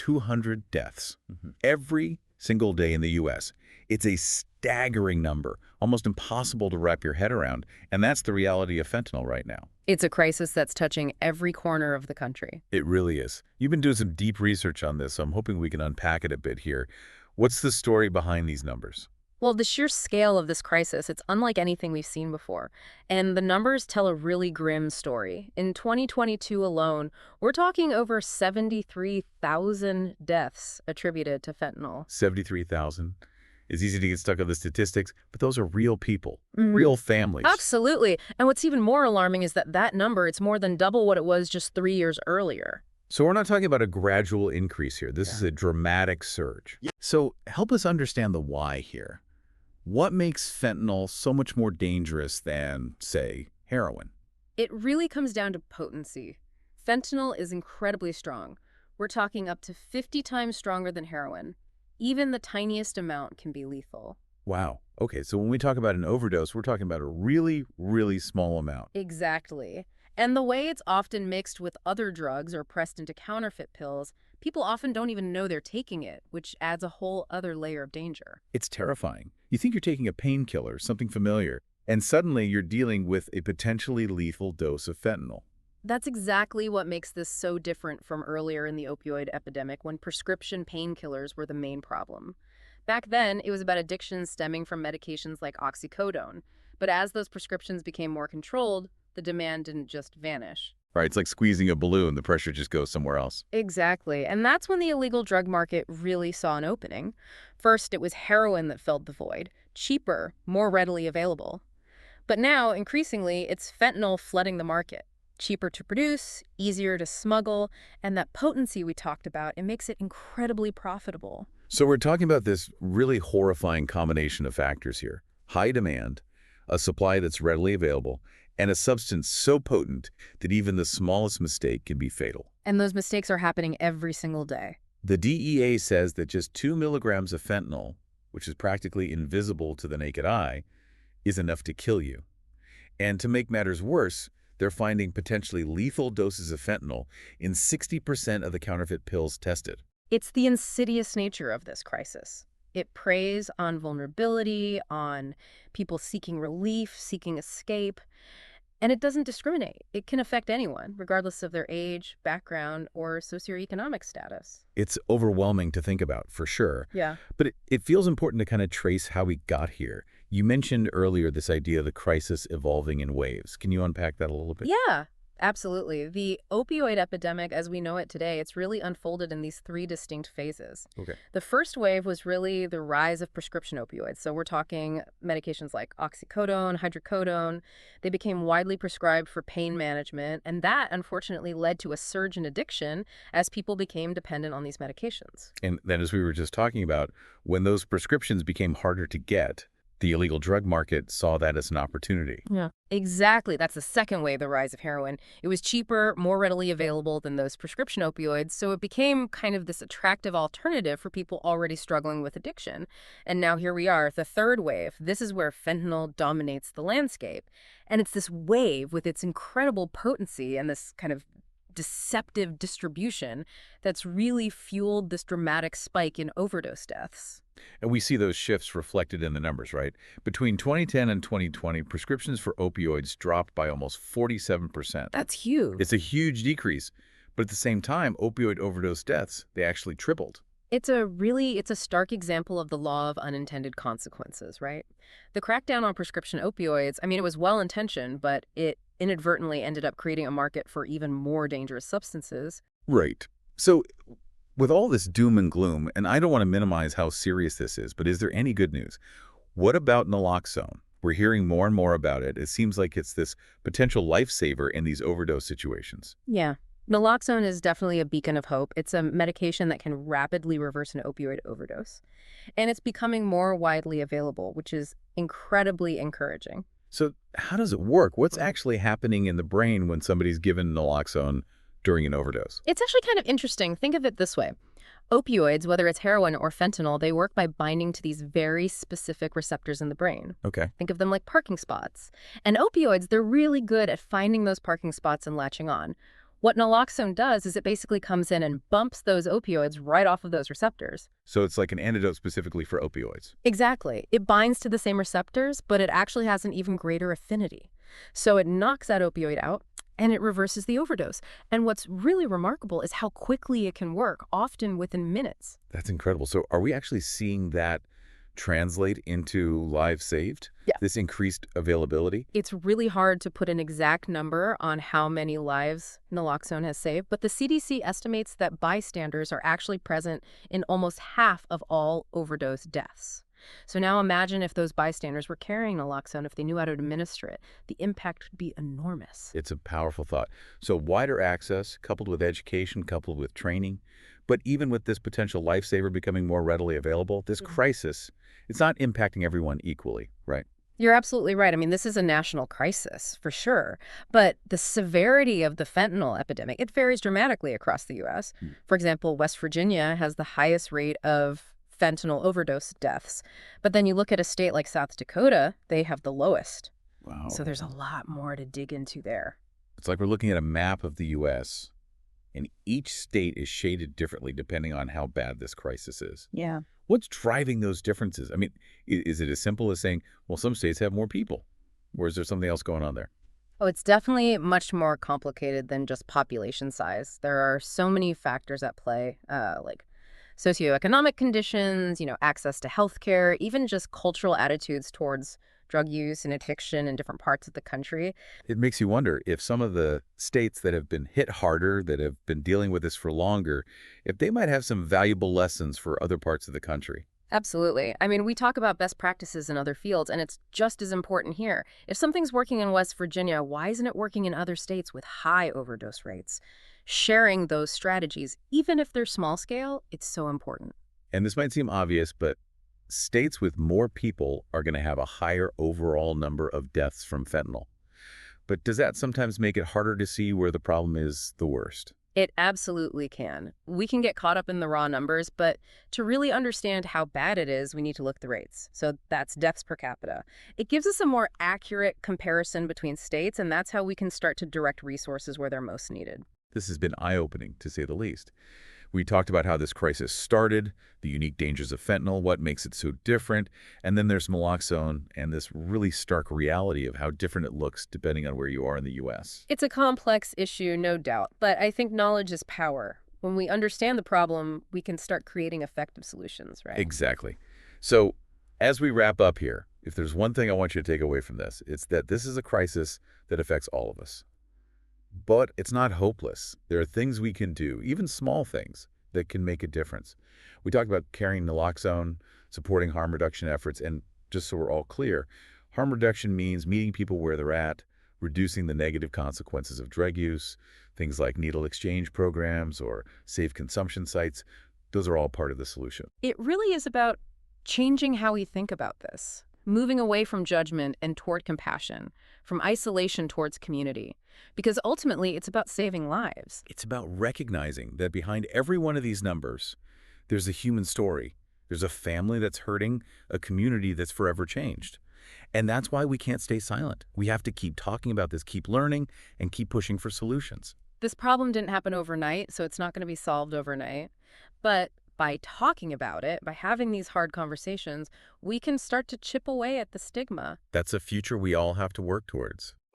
200 deaths every single day in the U.S. It's a staggering number, almost impossible to wrap your head around, and that's the reality of fentanyl right now. It's a crisis that's touching every corner of the country. It really is. You've been doing some deep research on this, so I'm hoping we can unpack it a bit here. What's the story behind these numbers? Well, the sheer scale of this crisis, it's unlike anything we've seen before. And the numbers tell a really grim story. In 2022 alone, we're talking over 73,000 deaths attributed to fentanyl. 73,000. It's easy to get stuck on the statistics, but those are real people, real families. Absolutely. And what's even more alarming is that that number, it's more than double what it was just 3 years earlier. So we're not talking about a gradual increase here. This is a dramatic surge. So help us understand the why here. What makes fentanyl so much more dangerous than, say, heroin? It really comes down to potency. Fentanyl is incredibly strong. We're talking up to 50 times stronger than heroin. Even the tiniest amount can be lethal. Wow. Okay, so when we talk about an overdose, we're talking about a really, really small amount. Exactly. And the way it's often mixed with other drugs or pressed into counterfeit pills, people often don't even know they're taking it, which adds a whole other layer of danger. It's terrifying. You think you're taking a painkiller, something familiar, and suddenly you're dealing with a potentially lethal dose of fentanyl. That's exactly what makes this so different from earlier in the opioid epidemic when prescription painkillers were the main problem. Back then, it was about addictions stemming from medications like oxycodone. But as those prescriptions became more controlled, the demand didn't just vanish. Right, it's like squeezing a balloon. The pressure just goes somewhere else. Exactly. And that's when the illegal drug market really saw an opening. First, it was heroin that filled the void, cheaper, more readily available. But now, increasingly, it's fentanyl flooding the market. Cheaper to produce, easier to smuggle, and that potency we talked about, it makes it incredibly profitable. So we're talking about this really horrifying combination of factors here. High demand, a supply that's readily available, and a substance so potent that even the smallest mistake can be fatal. And those mistakes are happening every single day. The DEA says that just 2 milligrams of fentanyl, which is practically invisible to the naked eye, is enough to kill you. And to make matters worse, they're finding potentially lethal doses of fentanyl in 60% of the counterfeit pills tested. It's the insidious nature of this crisis. It preys on vulnerability, on people seeking relief, seeking escape, and it doesn't discriminate. It can affect anyone, regardless of their age, background, or socioeconomic status. It's overwhelming to think about, for sure. Yeah. But it feels important to kind of trace how we got here. You mentioned earlier this idea of the crisis evolving in waves. Can you unpack that a little bit? Yeah, absolutely. The opioid epidemic, as we know it today, it's really unfolded in these 3 distinct phases. Okay. The first wave was really the rise of prescription opioids. So we're talking medications like oxycodone, hydrocodone. They became widely prescribed for pain management, and that unfortunately led to a surge in addiction as people became dependent on these medications. And then as we were just talking about, when those prescriptions became harder to get, the illegal drug market saw that as an opportunity. Yeah, exactly. That's the second wave, the rise of heroin. It was cheaper, more readily available than those prescription opioids, so it became kind of this attractive alternative for people already struggling with addiction. And now here we are, the third wave. This is where fentanyl dominates the landscape. And it's this wave with its incredible potency and this kind of deceptive distribution that's really fueled this dramatic spike in overdose deaths. And we see those shifts reflected in the numbers, right? Between 2010 and 2020, prescriptions for opioids dropped by almost 47%. That's huge. It's a huge decrease. But at the same time, opioid overdose deaths, they actually tripled. It's a stark example of the law of unintended consequences, right? The crackdown on prescription opioids, I mean, it was well-intentioned, but it inadvertently ended up creating a market for even more dangerous substances. Right. So with all this doom and gloom, and I don't want to minimize how serious this is, but is there any good news? What about naloxone? We're hearing more and more about it. It seems like it's this potential lifesaver in these overdose situations. Yeah. Naloxone is definitely a beacon of hope. It's a medication that can rapidly reverse an opioid overdose. And it's becoming more widely available, which is incredibly encouraging. So how does it work? What's actually happening in the brain when somebody's given naloxone during an overdose? It's actually kind of interesting. Think of it this way. Opioids, whether it's heroin or fentanyl, they work by binding to these very specific receptors in the brain. Okay. Think of them like parking spots. And opioids, they're really good at finding those parking spots and latching on. What naloxone does is it basically comes in and bumps those opioids right off of those receptors. So it's like an antidote specifically for opioids. Exactly. It binds to the same receptors, but it actually has an even greater affinity. So it knocks that opioid out and it reverses the overdose. And what's really remarkable is how quickly it can work, often within minutes. That's incredible. So are we actually seeing that translate into lives saved? Yeah. This increased availability? It's really hard to put an exact number on how many lives naloxone has saved, but the CDC estimates that bystanders are actually present in almost half of all overdose deaths. So now imagine if those bystanders were carrying naloxone, if they knew how to administer it. The impact would be enormous. It's a powerful thought. So wider access, coupled with education, coupled with training, but even with this potential lifesaver becoming more readily available, this crisis, it's not impacting everyone equally, right? You're absolutely right. I mean, this is a national crisis, for sure. But the severity of the fentanyl epidemic, it varies dramatically across the U.S. For example, West Virginia has the highest rate of fentanyl overdose deaths. But then you look at a state like South Dakota, they have the lowest. Wow. So there's a lot more to dig into there. It's like we're looking at a map of the U.S., and each state is shaded differently depending on how bad this crisis is. Yeah. What's driving those differences? I mean, is it as simple as saying, well, some states have more people, or is there something else going on there? Oh, it's definitely much more complicated than just population size. There are so many factors at play, like socioeconomic conditions, access to healthcare, even just cultural attitudes towards drug use and addiction in different parts of the country. It makes you wonder if some of the states that have been hit harder, that have been dealing with this for longer, if they might have some valuable lessons for other parts of the country. Absolutely. I mean, we talk about best practices in other fields, and it's just as important here. If something's working in West Virginia, why isn't it working in other states with high overdose rates? Sharing those strategies, even if they're small scale, it's so important. And this might seem obvious, but states with more people are going to have a higher overall number of deaths from fentanyl. But does that sometimes make it harder to see where the problem is the worst? It absolutely can. We can get caught up in the raw numbers, but to really understand how bad it is, we need to look at the rates. So that's deaths per capita. It gives us a more accurate comparison between states, and that's how we can start to direct resources where they're most needed. This has been eye-opening, to say the least. We talked about how this crisis started, the unique dangers of fentanyl, what makes it so different, and then there's naloxone and this really stark reality of how different it looks depending on where you are in the U.S. It's a complex issue, no doubt, but I think knowledge is power. When we understand the problem, we can start creating effective solutions, right? Exactly. So as we wrap up here, if there's one thing I want you to take away from this, it's that this is a crisis that affects all of us. But it's not hopeless. There are things we can do, even small things, that can make a difference. We talked about carrying naloxone, supporting harm reduction efforts, and just so we're all clear, harm reduction means meeting people where they're at, reducing the negative consequences of drug use, things like needle exchange programs or safe consumption sites. Those are all part of the solution. It really is about changing how we think about this, moving away from judgment and toward compassion, from isolation towards community. Because ultimately, it's about saving lives. It's about recognizing that behind every one of these numbers, there's a human story. There's a family that's hurting, a community that's forever changed. And that's why we can't stay silent. We have to keep talking about this, keep learning, and keep pushing for solutions. This problem didn't happen overnight, so it's not going to be solved overnight. But by talking about it, by having these hard conversations, we can start to chip away at the stigma. That's a future we all have to work towards.